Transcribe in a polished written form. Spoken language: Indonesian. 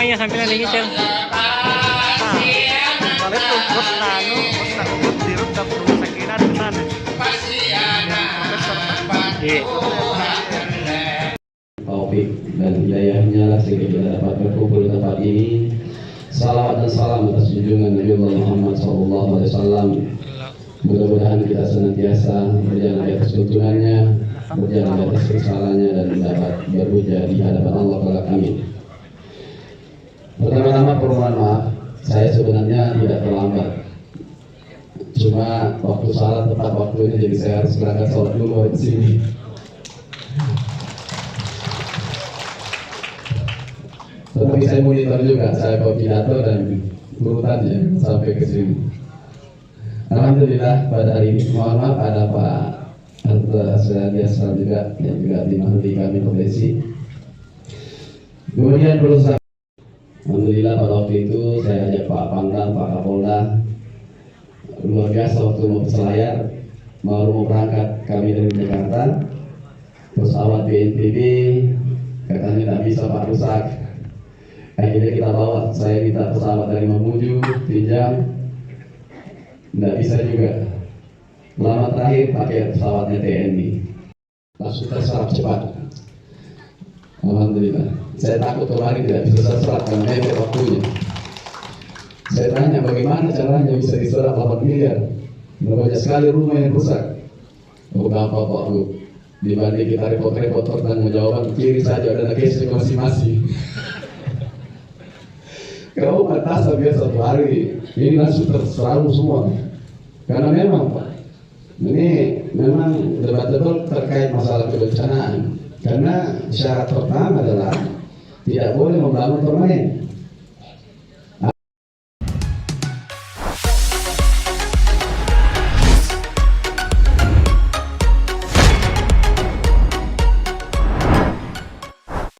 rumahnya sambil lagi cel. Balik tuh bos nanu, bos nanu dirut ke rumah sakit di sana. Iya. Taufik dan hidayahnya lah sehingga kita dapat berkumpul di tempat ini. Salawat dan salam atas junjungan Nabi Muhammad SAW. Mudah-mudahan kita senantiasa berjalan di atas tuntunannya, berjalan di atas risalahnya dan dapat berhujjah di hadapan Allah kelak. Amin. Pertama-tama permohonan maaf, saya sebenarnya tidak terlambat. Cuma waktu salat tepat waktunya, jadi saya harus berangkat sholat dulu di sini. Tetapi saya monitor juga, saya bawa pidato dan urutannya sampai ke sini. Alhamdulillah pada hari ini, mohon maaf ada Pak Asradiasa juga yang juga dimahdi kami profesi. Kemudian berusaha. Alhamdulillah pada waktu itu saya ajak Pak Pangdam, Pak Kapolda. Luar biasa waktu mau ke Selayar, mau berangkat kami dari Jakarta. Pesawat BNPB katanya tidak bisa Pak, rusak. Akhirnya kita bawa, saya minta pesawat dari Mamuju, pinjam, tidak bisa juga. Lama terakhir pakai pesawatnya TNI, langsung terserap cepat. Alhamdulillah. Saya takut kemarin tidak bisa terserap karena mepet waktunya. Saya tanya bagaimana caranya bisa diserap 8 miliar. Banyak sekali rumah yang rusak. Oh gampang Pak Bu. Dibanding kita repot-repot dan menjawab kiri saja ada case masing-masing. Kalau batas biasa satu hari ini langsung terseramu semua. Karena memang Pak, ini memang debat-debat terkait masalah kebencanaan. Karena syarat pertama adalah tidak boleh membangun permanen.